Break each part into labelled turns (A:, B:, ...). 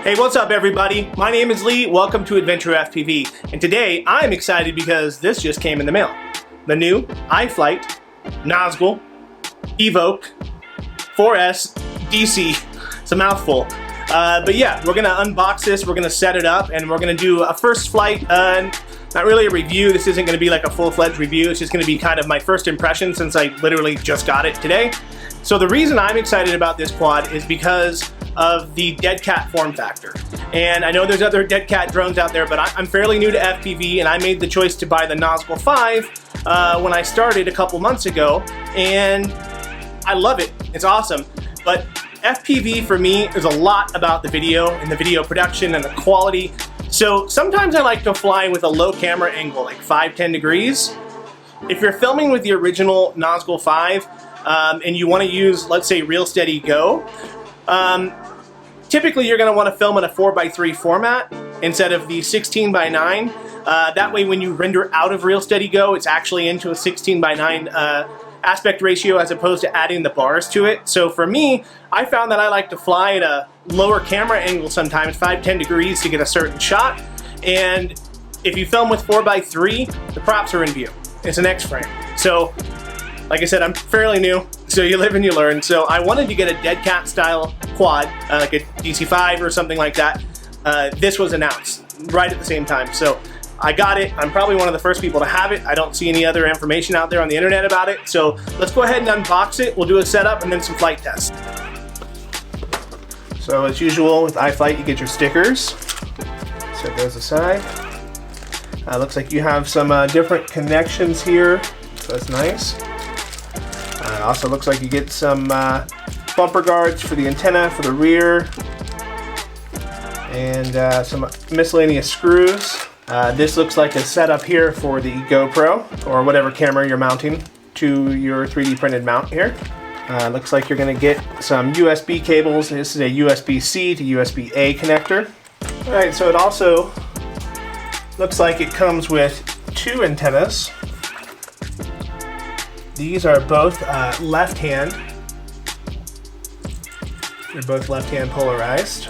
A: Hey, what's up everybody? My name is Lee, welcome to Adventure FPV, and today I'm excited because this just came in the mail. The new iFlight Nazgul Evoque 4S DC. It's a mouthful. But yeah, we're gonna unbox this, we're gonna set it up, and we're gonna do a first flight, not really a review. This isn't gonna be like a full-fledged review, it's just gonna be kind of my first impression since I literally just got it today. So the reason I'm excited about this quad is because of the dead cat form factor. And I know there's other dead cat drones out there, but I'm fairly new to FPV, and I made the choice to buy the Nazgul 5 when I started a couple months ago, and I love it. It's awesome. But FPV for me is a lot about the video and the video production and the quality. So sometimes I like to fly with a low camera angle, like 5-10 degrees. If you're filming with the original Nazgul 5 and you want to use, let's say, Real Steady Go, typically you're going to want to film in a 4:3 format instead of the 16:9. That way when you render out of Real Steady Go, it's actually into a 16:9 aspect ratio as opposed to adding the bars to it. So for me, I found that I like to fly at a lower camera angle sometimes, 5-10 degrees to get a certain shot. And if you film with 4:3, the props are in view. It's an X frame. So like I said, I'm fairly new, so you live and you learn. So I wanted to get a dead cat style quad, like a DC5 or something like that. This was announced right at the same time. So I got it. I'm probably one of the first people to have it. I don't see any other information out there on the internet about it. So let's go ahead and unbox it. We'll do a setup and then some flight tests. So as usual with iFlight, you get your stickers. Set those aside. Looks like you have some different connections here. So that's nice. Also looks like you get some bumper guards for the antenna for the rear, and some miscellaneous screws. This looks like a setup here for the GoPro or whatever camera you're mounting to your 3D printed mount here. Looks like you're going to get some USB cables. This is a USB-C to USB-A connector. Alright, so it also looks like it comes with two antennas. These are both left-hand. They're both left-hand polarized.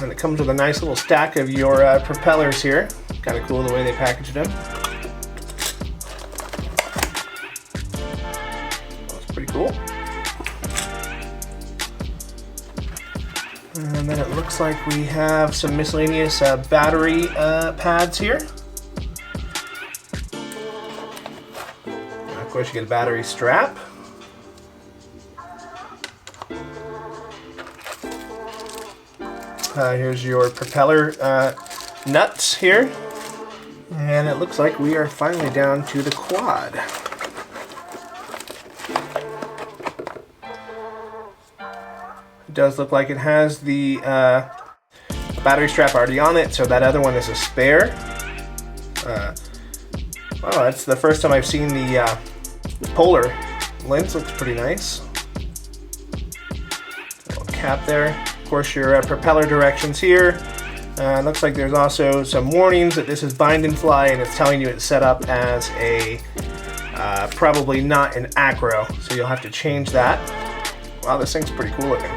A: And it comes with a nice little stack of your propellers here. Kind of cool the way they packaged them. That's pretty cool. And then it looks like we have some miscellaneous battery pads here. Of course, you get a battery strap. Here's your propeller nuts here. And it looks like we are finally down to the quad. It does look like it has the battery strap already on it, so that other one is a spare. Wow, that's the first time I've seen the polar lens. Looks pretty nice. Little cap there. Of course, your propeller directions here. Looks like there's also some warnings that this is bind and fly, and it's telling you it's set up as a probably not an acro, so you'll have to change that. Wow, this thing's pretty cool looking.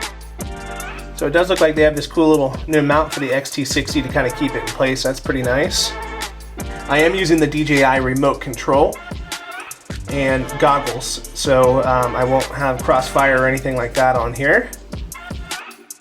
A: So it does look like they have this cool little new mount for the XT60 to kind of keep it in place. That's pretty nice. I am using the DJI remote control and goggles, so I won't have crossfire or anything like that on here.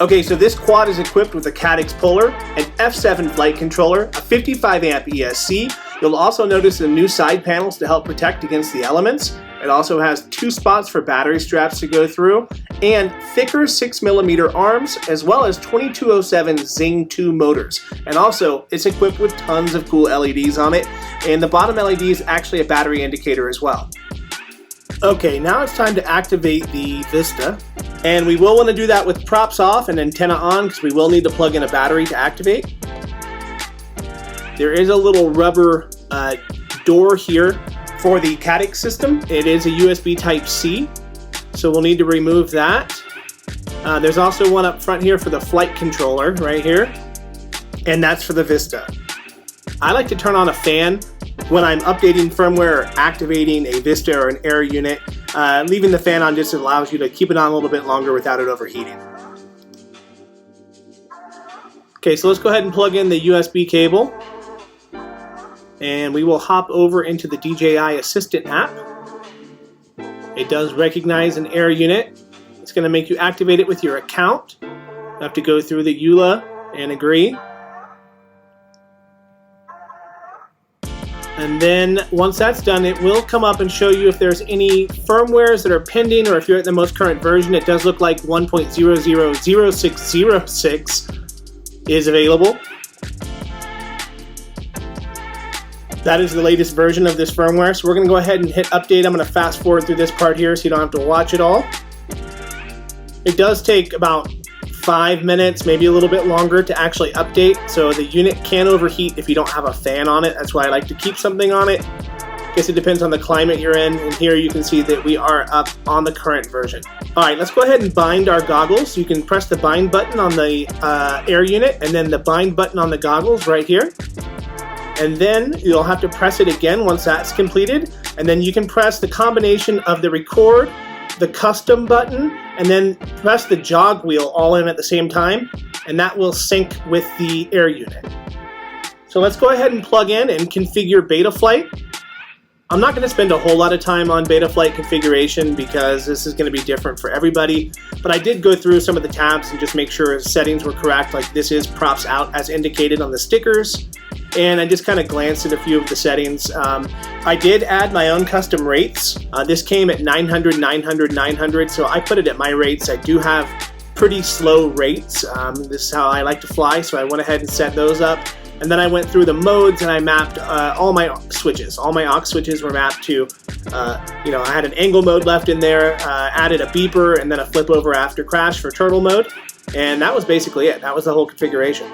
A: Okay, so this quad is equipped with a Caddx Polar, an F7 flight controller, a 55 amp ESC. You'll also notice the new side panels to help protect against the elements. It also has 2 spots for battery straps to go through, and thicker 6mm arms, as well as 2207 Zing 2 motors. And also, it's equipped with tons of cool LEDs on it, and the bottom LED is actually a battery indicator as well. Okay, now it's time to activate the VISTA, and we will want to do that with props off and antenna on because we will need to plug in a battery to activate. There is a little rubber door here for the Caddx system. It is a USB Type-C, so we'll need to remove that. There's also one up front here for the flight controller right here, and that's for the VISTA. I like to turn on a fan when I'm updating firmware or activating a VISTA or an air unit. Leaving the fan on just allows you to keep it on a little bit longer without it overheating. Okay, so let's go ahead and plug in the USB cable. And we will hop over into the DJI Assistant app. It does recognize an air unit. It's going to make you activate it with your account. You have to go through the EULA and agree. And then once that's done, it will come up and show you if there's any firmwares that are pending, or if you're at the most current version. It does look like 1.000606 is available. That is the latest version of this firmware. So we're going to go ahead and hit update. I'm going to fast forward through this part here so you don't have to watch it all. It does take about 5 minutes, maybe a little bit longer to actually update. So the unit can overheat if you don't have a fan on it. That's why I like to keep something on it. I guess it depends on the climate you're in. And here you can see that we are up on the current version. All right, let's go ahead and bind our goggles. You can press the bind button on the air unit and then the bind button on the goggles right here. And then you'll have to press it again once that's completed. And then you can press the combination of the record, the custom button, and then press the jog wheel all in at the same time. And that will sync with the air unit. So let's go ahead and plug in and configure BETAFLIGHT. I'm not going to spend a whole lot of time on BETAFLIGHT configuration because this is going to be different for everybody. But I did go through some of the tabs and just make sure settings were correct, like this is props out as indicated on the stickers. And I just kind of glanced at a few of the settings. I did add my own custom rates. This came at 900, 900, 900, so I put it at my rates. I do have pretty slow rates. This is how I like to fly, so I went ahead and set those up. And then I went through the modes and I mapped all my switches. All my aux switches were mapped to, I had an angle mode left in there, added a beeper, and then a flip over after crash for turtle mode. And that was basically it. That was the whole configuration.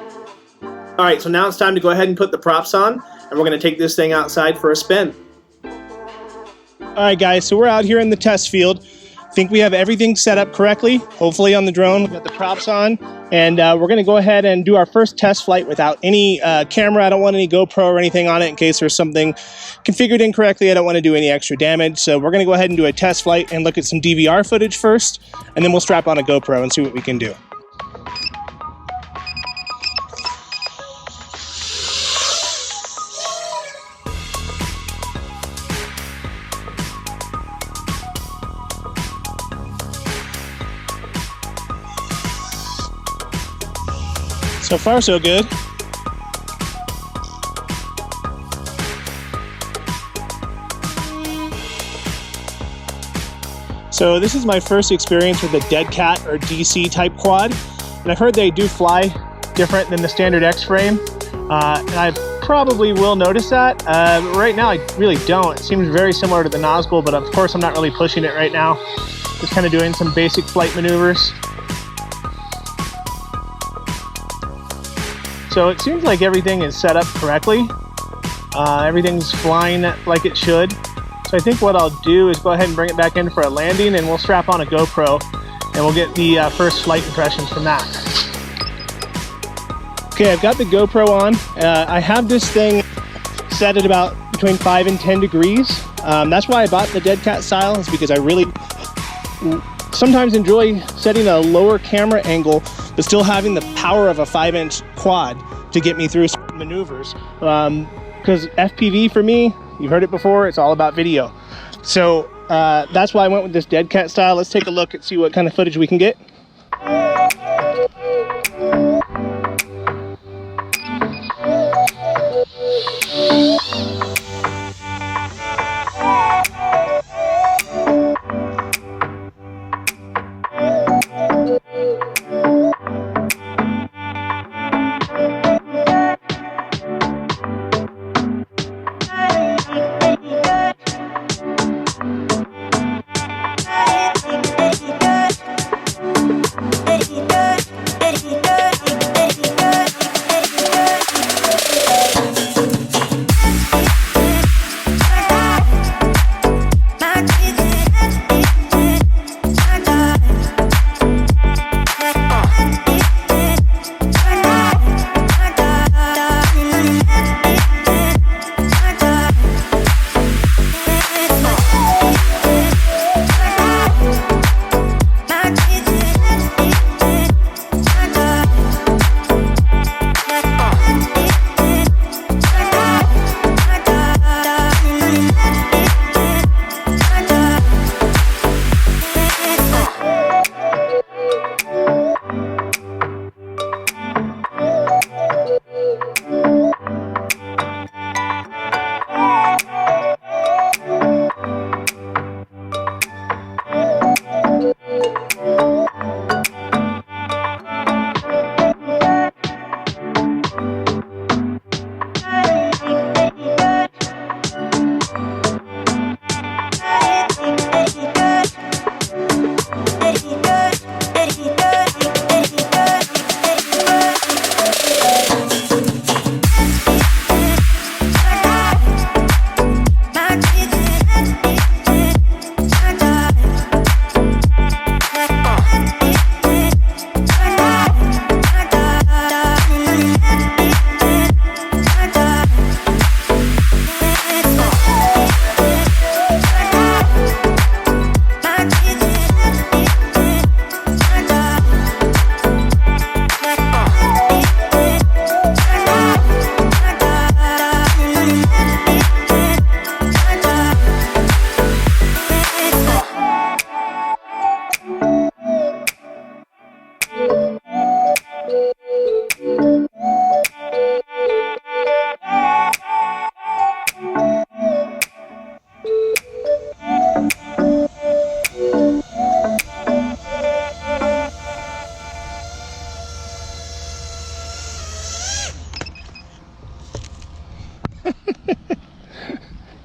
A: All right, so now it's time to go ahead and put the props on, and we're going to take this thing outside for a spin. All right, guys, so we're out here in the test field. I think we have everything set up correctly, hopefully on the drone. We've got the props on, and we're going to go ahead and do our first test flight without any camera. I don't want any GoPro or anything on it in case there's something configured incorrectly. I don't want to do any extra damage, so we're going to go ahead and do a test flight and look at some DVR footage first, and then we'll strap on a GoPro and see what we can do. So far, so good. So this is my first experience with a dead cat or DC type quad, and I've heard they do fly different than the standard X-frame, and I probably will notice that. But right now I really don't. It seems very similar to the Nazgul, but of course I'm not really pushing it right now. Just kind of doing some basic flight maneuvers. So it seems like everything is set up correctly. Everything's flying like it should. So I think what I'll do is go ahead and bring it back in for a landing, and we'll strap on a GoPro and we'll get the first flight impressions from that. Okay, I've got the GoPro on. I have this thing set at about between 5 and 10 degrees. That's why I bought the dead cat style, is because I really sometimes enjoy setting a lower camera angle but still having the power of a 5-inch quad to get me through some maneuvers. Because FPV for me, you've heard it before, it's all about video. So that's why I went with this dead cat style. Let's take a look and see what kind of footage we can get.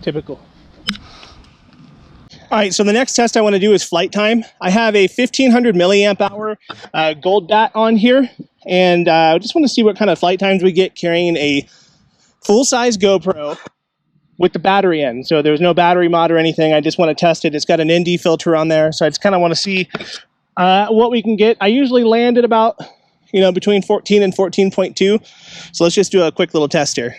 A: Typical. All right, so the next test I want to do is flight time. I have a 1500 milliamp hour gold bat on here, and I just want to see what kind of flight times we get carrying a full-size GoPro with the battery in. So there's no battery mod or anything. I just want to test it. It's got an ND filter on there, so I just kind of want to see what we can get. I usually land at about, you know, between 14 and 14.2. So let's just do a quick little test here.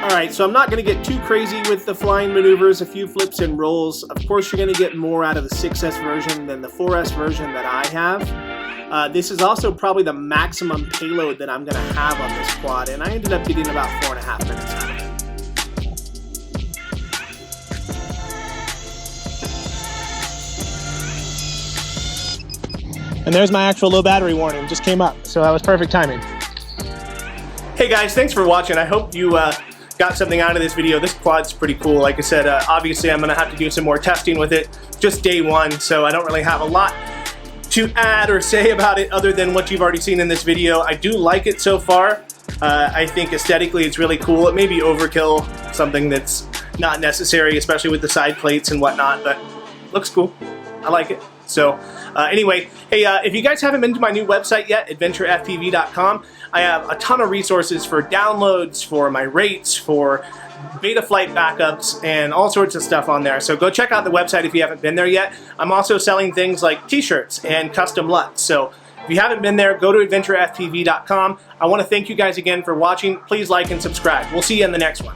A: All right, so I'm not going to get too crazy with the flying maneuvers, a few flips and rolls. Of course, you're going to get more out of the 6S version than the 4S version that I have. This is also probably the maximum payload that I'm going to have on this quad, and I ended up getting about 4.5 minutes out of it. And there's my actual low battery warning, just came up, so that was perfect timing. Hey guys, thanks for watching. I hope you got something out of this video. This quad's pretty cool. Like I said, obviously I'm gonna have to do some more testing with it. Just day one, so I don't really have a lot to add or say about it other than what you've already seen in this video. I do like it so far. I think aesthetically it's really cool. It may be overkill, something that's not necessary, especially with the side plates and whatnot, but looks cool. I like it. So anyway, hey, if you guys haven't been to my new website yet, adventurefpv.com, I have a ton of resources for downloads, for my rates, for BETAFLIGHT backups, and all sorts of stuff on there. So go check out the website if you haven't been there yet. I'm also selling things like t-shirts and custom LUTs. So if you haven't been there, go to adventurefpv.com. I want to thank you guys again for watching. Please like and subscribe. We'll see you in the next one.